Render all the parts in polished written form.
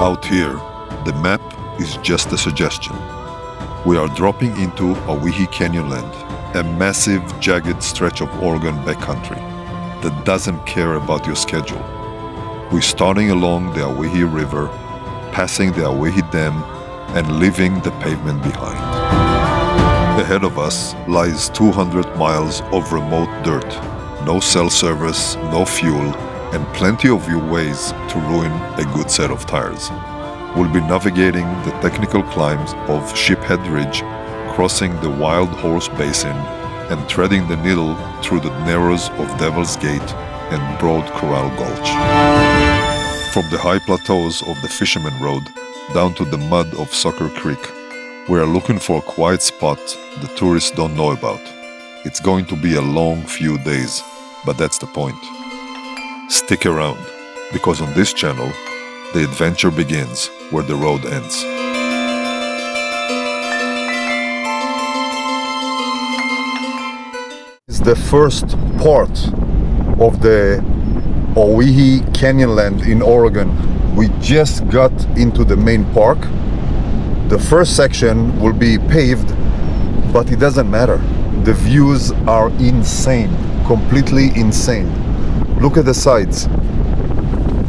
Out here, the map is just a suggestion. We are dropping into Owyhee Canyonland, a massive, jagged stretch of Oregon backcountry that doesn't care about your schedule. We're starting along the Owyhee River, passing the Owyhee Dam, and leaving the pavement behind. Ahead of us lies 200 miles of remote dirt, no cell service, no fuel, and plenty of new ways to ruin a good set of tires. We'll be navigating the technical climbs of Shiphead Ridge, crossing the Wild Horse Basin, and threading the needle through the narrows of Devil's Gate and Broad Coral Gulch. From the high plateaus of the Fisherman Road down to the mud of Sucker Creek, we are looking for a quiet spot the tourists don't know about. It's going to be a long few days, but that's the point. Stick around, because on this channel, the adventure begins where the road ends. It's the first part of the Owyhee Canyonland in Oregon. We just got into the main park. The first section will be paved, but it doesn't matter. The views are insane, completely insane. Look at the sides.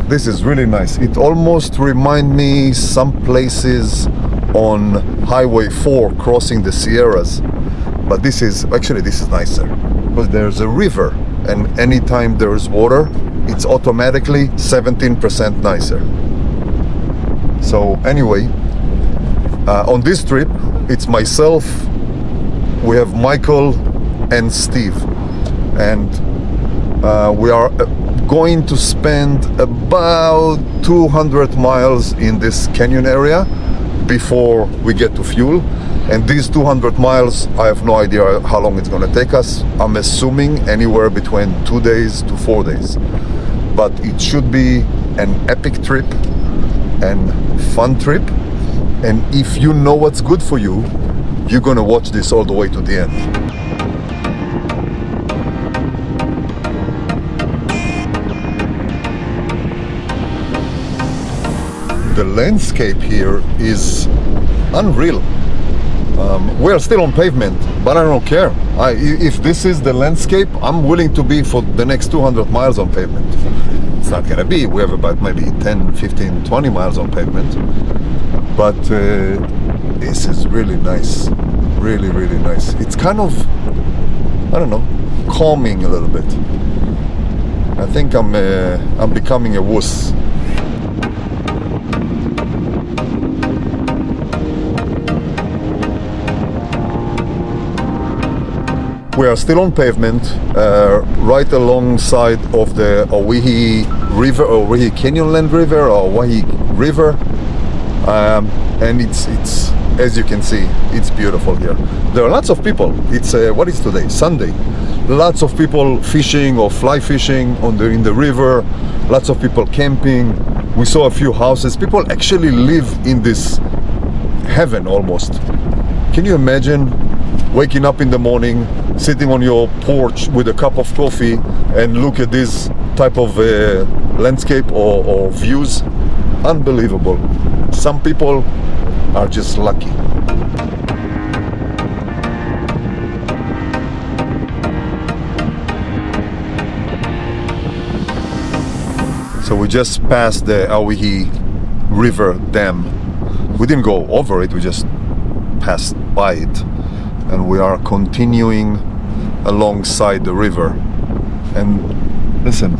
This is really nice. It almost reminds me some places on Highway 4 crossing the Sierras. But this is nicer because there's a river, and anytime there's water, it's automatically 17% nicer. So anyway, on this trip, it's myself, we have Michael and Steve, and we are going to spend about 200 miles in this canyon area before we get to fuel. And these 200 miles, I have no idea how long it's going to take us. I'm assuming anywhere between 2 days to 4 days. But it should be an epic trip and fun trip. And if you know what's good for you, you're going to watch this all the way to the end. The landscape here is unreal. We're still on pavement, but I don't care. If this is the landscape, I'm willing to be for the next 200 miles on pavement. It's not gonna be. We have about maybe 10, 15, 20 miles on pavement. But this is really nice. Really, really nice. It's kind of, I don't know, calming a little bit. I think I'm becoming a wuss. We are still on pavement, right alongside of the Owyhee River, Owyhee Canyonland River, or Owyhee River, and it's as you can see, it's beautiful here. There are lots of people. It's what is today? Sunday. Lots of people fishing or fly fishing in the river. Lots of people camping. We saw a few houses. People actually live in this heaven almost. Can you imagine waking up in the morning, sitting on your porch with a cup of coffee and look at this type of landscape or views? Unbelievable. Some people are just lucky. So we just passed the Owyhee River Dam. We didn't go over it, we just passed by it. And we are continuing alongside the river. And listen,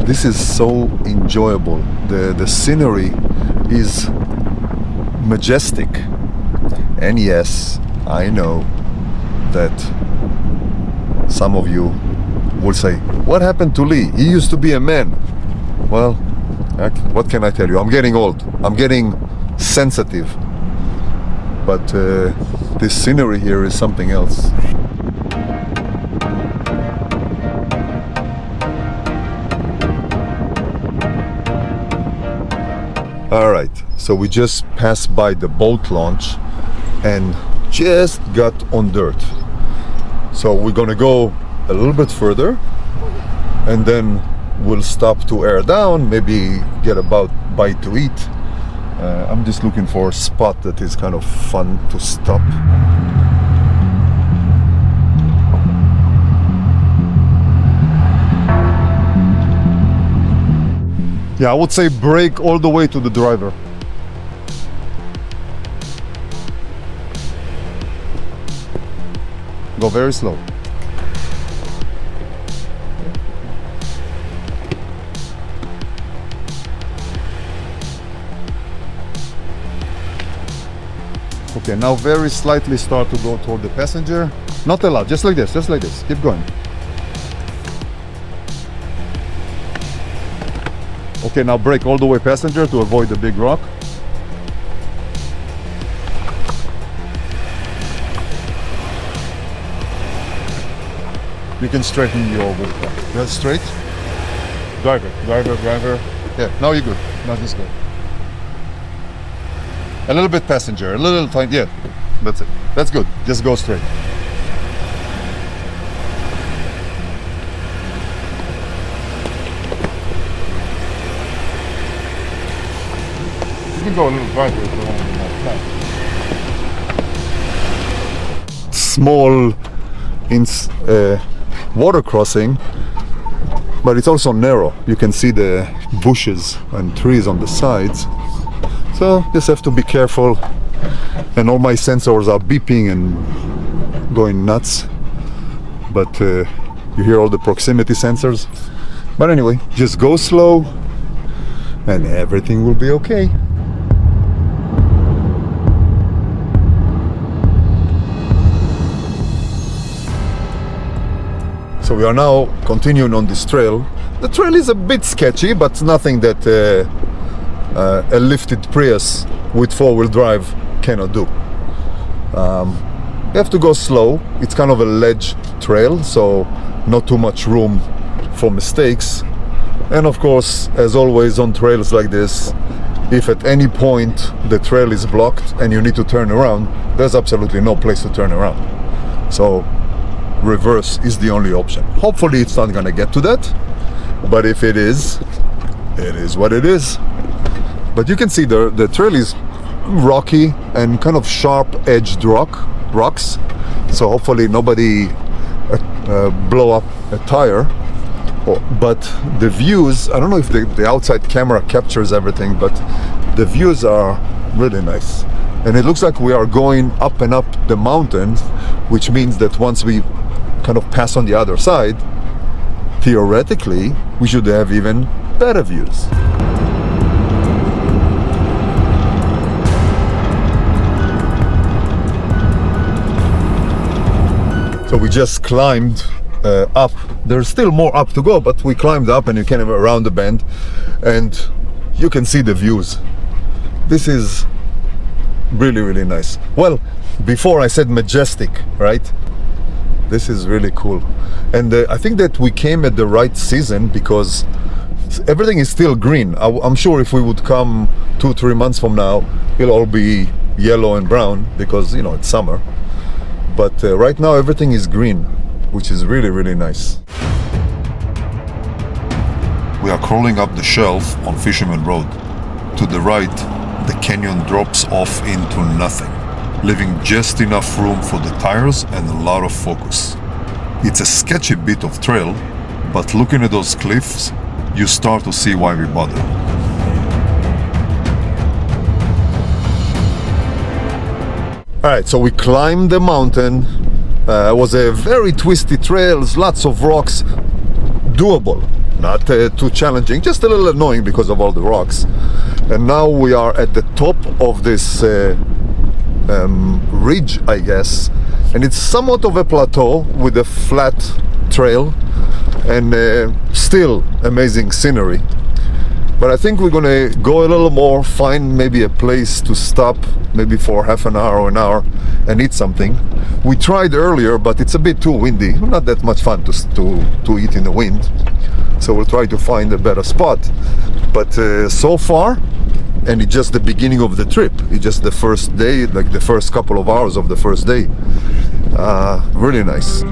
this is so enjoyable. The scenery is majestic. And yes, I know that some of you will say, what happened to Lee? He used to be a man. Well, what can I tell you? I'm getting old. I'm getting sensitive. But this scenery here is something else. All right, so we just passed by the boat launch and just got on dirt. So we're gonna go a little bit further and then we'll stop to air down, maybe get a bite to eat, I'm just looking for a spot that is kind of fun to stop. Yeah, I would say brake all the way to the driver. Go very slow. Okay, now very slightly start to go toward the passenger. Not a lot, just like this, just like this. Keep going. Okay, now brake all the way passenger to avoid the big rock. You can straighten your wheel. That's straight. Driver, driver, driver. Yeah, now you're good. Now just go. A little bit passenger, a little tiny. Yeah, that's it. That's good. Just go straight. You can go a little driver if you want to go. Small water crossing, but it's also narrow. You can see the bushes and trees on the sides, so just have to be careful. And all my sensors are beeping and going nuts, but you hear all the proximity sensors. But anyway, just go slow and everything will be okay. So we are now continuing on this trail. The trail is a bit sketchy, but nothing that a lifted Prius with four-wheel drive cannot do. You have to go slow. It's kind of a ledge trail, so not too much room for mistakes. And of course, as always on trails like this, if at any point the trail is blocked and you need to turn around, there's absolutely no place to turn around. So reverse is the only option. Hopefully it's not gonna get to that, but if it is what it is. But you can see the trail is rocky and kind of sharp-edged rocks, so hopefully nobody blow up a tire. But the views, I don't know if the outside camera captures everything, but the views are really nice. And it looks like we are going up and up the mountains, which means that once we kind of pass on the other side, theoretically, we should have even better views. So we just climbed up. There's still more up to go, but we climbed up and you can have around the bend and you can see the views. This is really, really nice. Well, before I said majestic, right? This is really cool. And I think that we came at the right season because everything is still green. I'm sure if we would come 2-3 months from now, it'll all be yellow and brown because, you know, it's summer. But right now everything is green, which is really, really nice. We are crawling up the shelf on Fisherman Road. To the right, the canyon drops off into nothing, leaving just enough room for the tires and a lot of focus. It's a sketchy bit of trail, but looking at those cliffs, you start to see why we bother. Alright, so we climbed the mountain. It was a very twisty trail, lots of rocks, doable, not too challenging, just a little annoying because of all the rocks. And now we are at the top of this ridge, I guess, and it's somewhat of a plateau with a flat trail and still amazing scenery. But I think we're gonna go a little more, find maybe a place to stop, maybe for half an hour or an hour and eat something. We tried earlier, but it's a bit too windy, not that much fun to eat in the wind. So we'll try to find a better spot. But so far, and it's just the beginning of the trip, it's just the first day, like the first couple of hours of the first day. Really nice.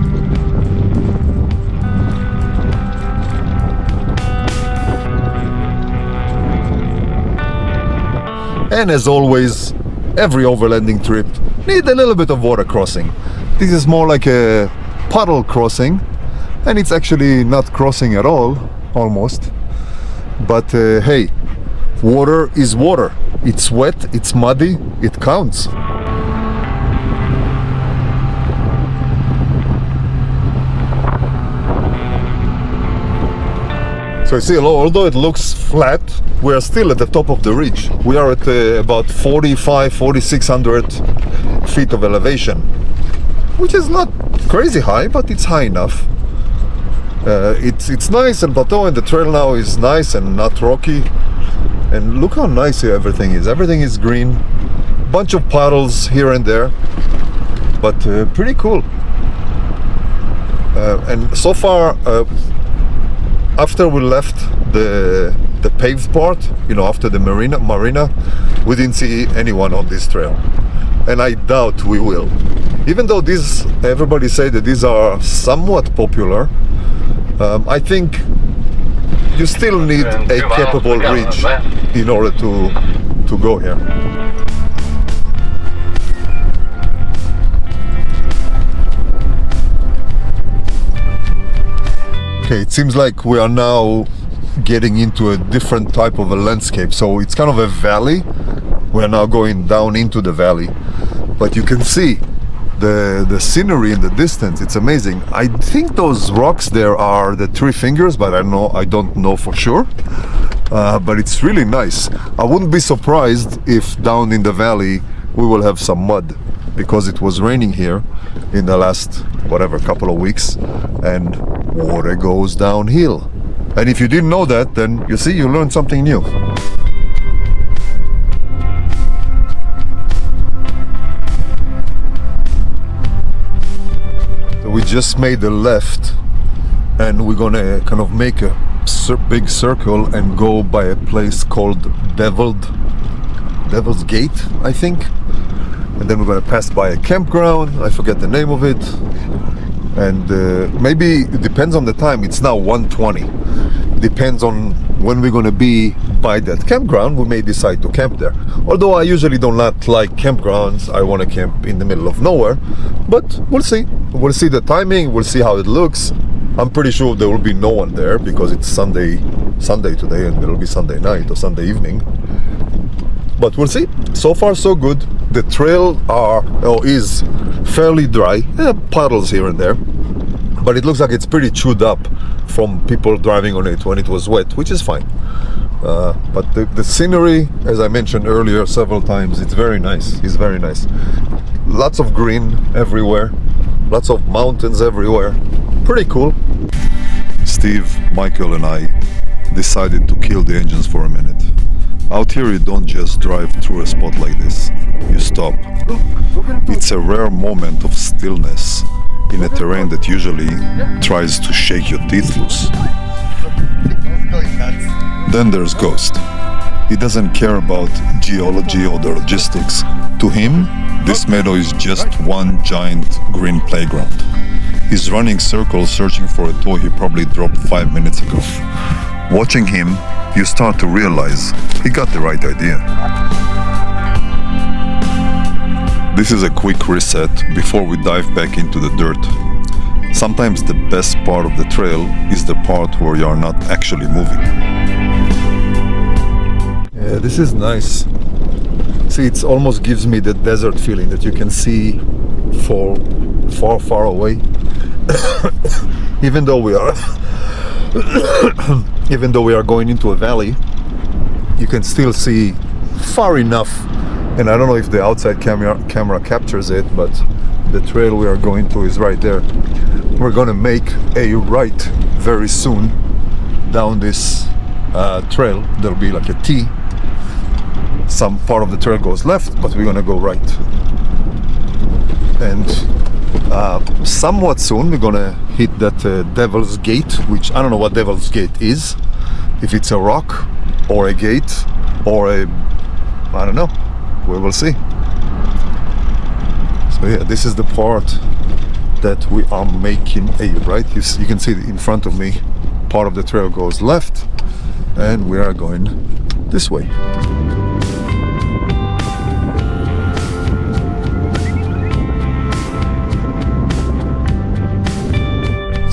And as always, every overlanding trip needs a little bit of water crossing. This is more like a puddle crossing, and it's actually not crossing at all, almost. But hey, water is water. It's wet, it's muddy, it counts. So you see, although it looks flat, we are still at the top of the ridge. We are at about 4,600 feet of elevation, which is not crazy high, but it's high enough. It's nice and plateau, and the trail now is nice and not rocky. And look how nice everything is. Everything is green, bunch of puddles here and there, but pretty cool. And so far, after we left the paved part, you know, after the marina, we didn't see anyone on this trail, and I doubt we will. Even though these, everybody say that these are somewhat popular, I think you still need a capable ridge in order to go here. Okay, it seems like we are now getting into a different type of a landscape. So it's kind of a valley. We are now going down into the valley, but you can see the scenery in the distance. It's amazing. I think those rocks there are the Three Fingers, but I don't know for sure. But it's really nice. I wouldn't be surprised if down in the valley we will have some mud, because it was raining here in the last whatever couple of weeks, and water goes downhill. And if you didn't know that, then you see, you learned something new. So we just made a left, and we're gonna kind of make a big circle and go by a place called Devil's Gate, I think. And then we're going to pass by a campground. I forget the name of it. And maybe it depends on the time. It's now 1:20. Depends on when we're going to be by that campground. We may decide to camp there. Although I usually do not like campgrounds. I want to camp in the middle of nowhere. But we'll see. We'll see the timing. We'll see how it looks. I'm pretty sure there will be no one there because it's Sunday today, and it'll be Sunday night or Sunday evening. But we'll see. So far so good. The trail is fairly dry. Puddles here and there, but it looks like it's pretty chewed up from people driving on it when it was wet, which is fine. But the scenery, as I mentioned earlier several times, it's very nice. It's very nice. Lots of green everywhere, lots of mountains everywhere. Pretty cool. Steve, Michael and I decided to kill the engines for a minute. Out here you don't just drive through a spot like this, you stop. It's a rare moment of stillness in a terrain that usually tries to shake your teeth loose. Then there's Ghost. He doesn't care about geology or the logistics. To him, this meadow is just one giant green playground. He's running circles searching for a toy he probably dropped 5 minutes ago. Watching him, you start to realize he got the right idea. This is a quick reset before we dive back into the dirt. Sometimes the best part of the trail is the part where you are not actually moving. Yeah, this is nice. See, it almost gives me the desert feeling that you can see for far away. Even though we are going into a valley, you can still see far enough. And I don't know if the outside camera captures it, but the trail we are going to is right there. We're gonna make a right very soon down this trail. There'll be like a T. Some part of the trail goes left, but we're gonna go right. And somewhat soon we're gonna hit that Devil's Gate, which I don't know what Devil's Gate is. If it's a rock or a gate or I don't know. We will see. So yeah, this is the part that we are making a right. You can see in front of me, part of the trail goes left, and we are going this way.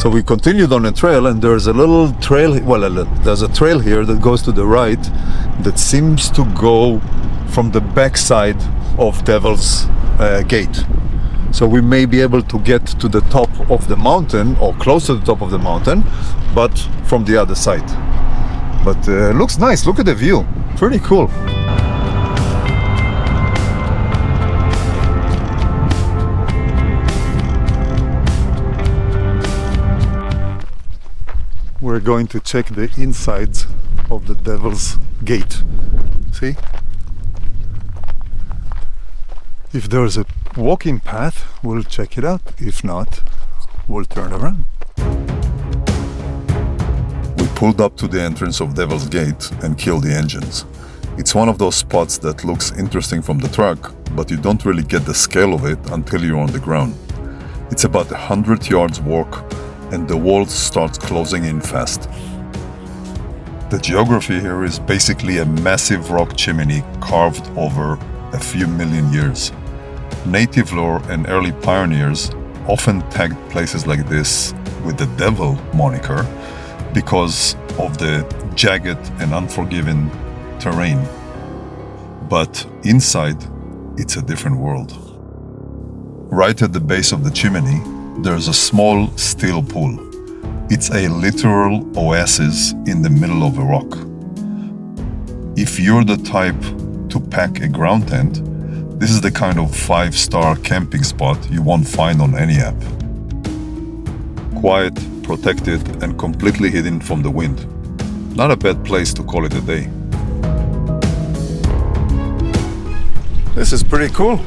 So we continued on a trail, and there's a little trail, there's a trail here that goes to the right that seems to go from the backside of Devil's Gate. So we may be able to get to the top of the mountain, or close to the top of the mountain, but from the other side. But looks nice, look at the view, pretty cool. We're going to check the insides of the Devil's Gate. See? If there's a walking path, we'll check it out. If not, we'll turn around. We pulled up to the entrance of Devil's Gate and killed the engines. It's one of those spots that looks interesting from the truck, but you don't really get the scale of it until you're on the ground. It's about 100 yards walk, and the walls start closing in fast. The geography here is basically a massive rock chimney carved over a few million years. Native lore and early pioneers often tagged places like this with the Devil moniker because of the jagged and unforgiving terrain. But inside, it's a different world. Right at the base of the chimney, there's a small steel pool. It's a literal oasis in the middle of a rock. If you're the type to pack a ground tent, this is the kind of 5-star camping spot you won't find on any app. Quiet, protected, and completely hidden from the wind. Not a bad place to call it a day. This is pretty cool.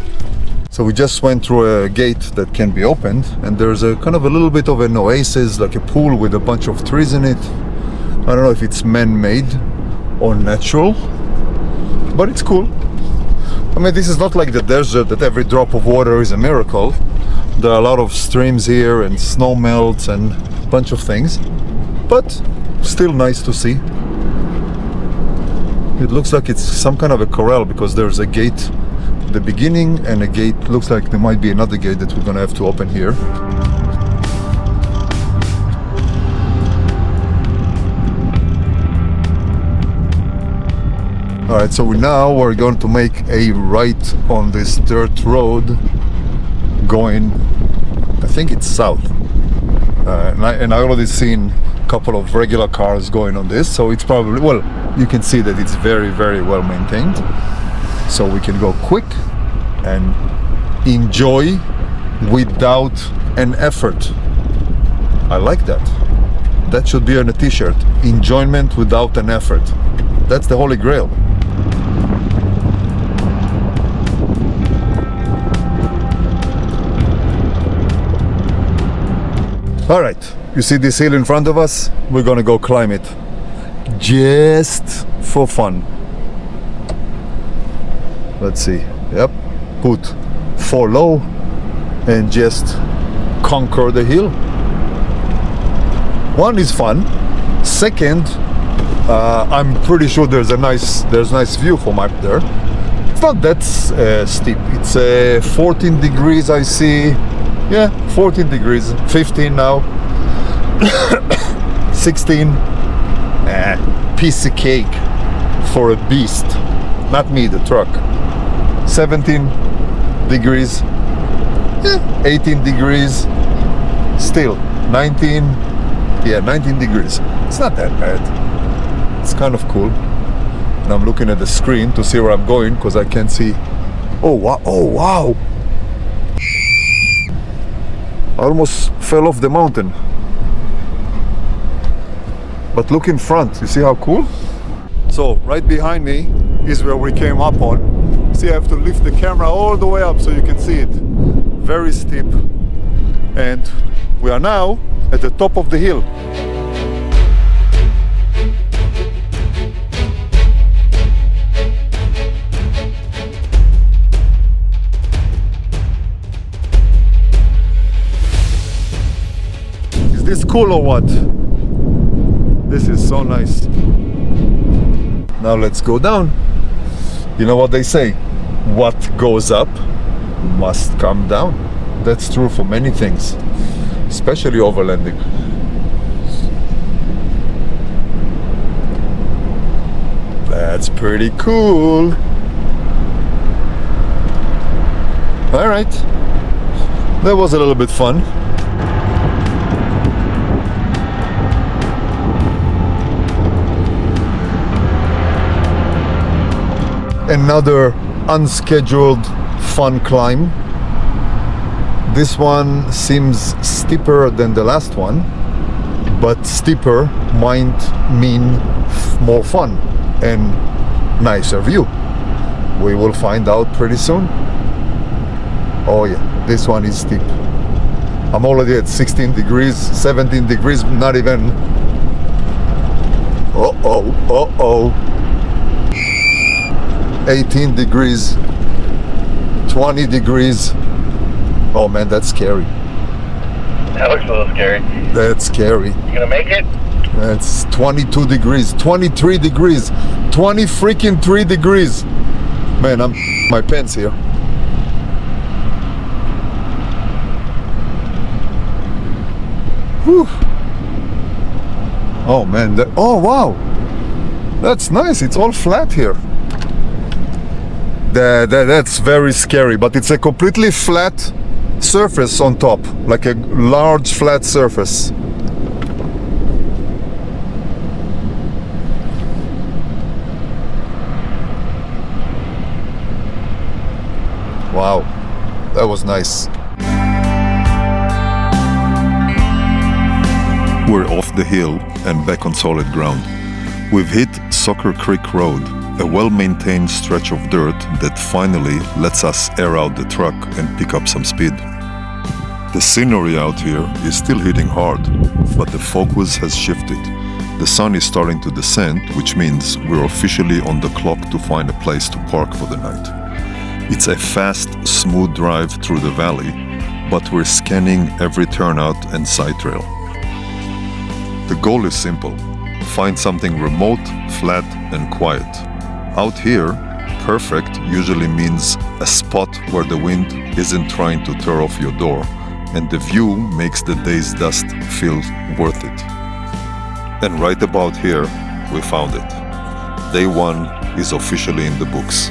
So we just went through a gate that can be opened, and there's a kind of a little bit of an oasis, like a pool with a bunch of trees in it. I don't know if it's man-made or natural, but it's cool. I mean, this is not like the desert that every drop of water is a miracle. There are a lot of streams here and snow melts and a bunch of things, but still nice to see. It looks like it's some kind of a corral because there's a gate at the beginning and a gate. Looks like there might be another gate that we're gonna have to open here. Alright, so we're going to make a right on this dirt road going, I think it's south. And I already seen a couple of regular cars going on this, so it's probably, well, you can see that it's very, very well maintained. So we can go quick and enjoy without an effort. I like that. That should be on a t-shirt. Enjoyment without an effort. That's the holy grail. All right, you see this hill in front of us? We're gonna go climb it. Just for fun. Let's see. Yep. Put 4 low and just conquer the hill. One is fun. Second, I'm pretty sure there's nice view from up there. It's not that steep. It's 14 degrees I see. Yeah, 14 degrees. 15 now. 16. Piece of cake for a beast. Not me, the truck. 17 degrees. 18 degrees. Still 19. Yeah, 19 degrees. It's not that bad. It's kind of cool. And I'm looking at the screen to see where I'm going because I can't see. Oh wow! Oh wow! I almost fell off the mountain. But look in front. You see how cool? So right behind me is where we came up on. See, I have to lift the camera all the way up so you can see it. Very steep. And we are now at the top of the hill. Is this cool or what? This is so nice. Now let's go down. You know what they say? What goes up must come down. That's true for many things, especially overlanding. That's pretty cool. All right, that was a little bit fun. Another unscheduled fun climb. This one seems steeper than the last one, but steeper might mean more fun and nicer view. We will find out pretty soon. Oh yeah, this one is steep. I'm already at 16 degrees, 17 degrees, not even. Uh-oh, uh-oh. 18 degrees, 20 degrees. Oh man, that's scary. That looks a little scary. That's scary. You gonna make it? That's 22 degrees, 23 degrees, 20 freaking 3 degrees. Man, I'm my pants here. Whew. Oh man, oh wow. That's nice, it's all flat here. That's very scary, but it's a completely flat surface on top, like a large flat surface. Wow, that was nice. We're off the hill and back on solid ground. We've hit Soccer Creek Road, a well-maintained stretch of dirt that finally lets us air out the truck and pick up some speed. The scenery out here is still hitting hard, but the focus has shifted. The sun is starting to descend, which means we're officially on the clock to find a place to park for the night. It's a fast, smooth drive through the valley, but we're scanning every turnout and side trail. The goal is simple: find something remote, flat, and quiet. Out here, perfect usually means a spot where the wind isn't trying to tear off your door, and the view makes the day's dust feel worth it. And right about here, we found it. Day one is officially in the books.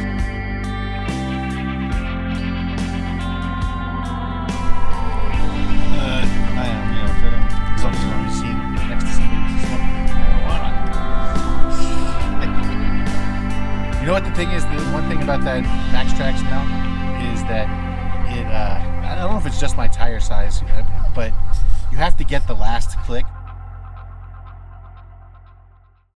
You know what the thing is? The one thing about that Max Trax mount is that it, I don't know if it's just my tire size, but you have to get the last click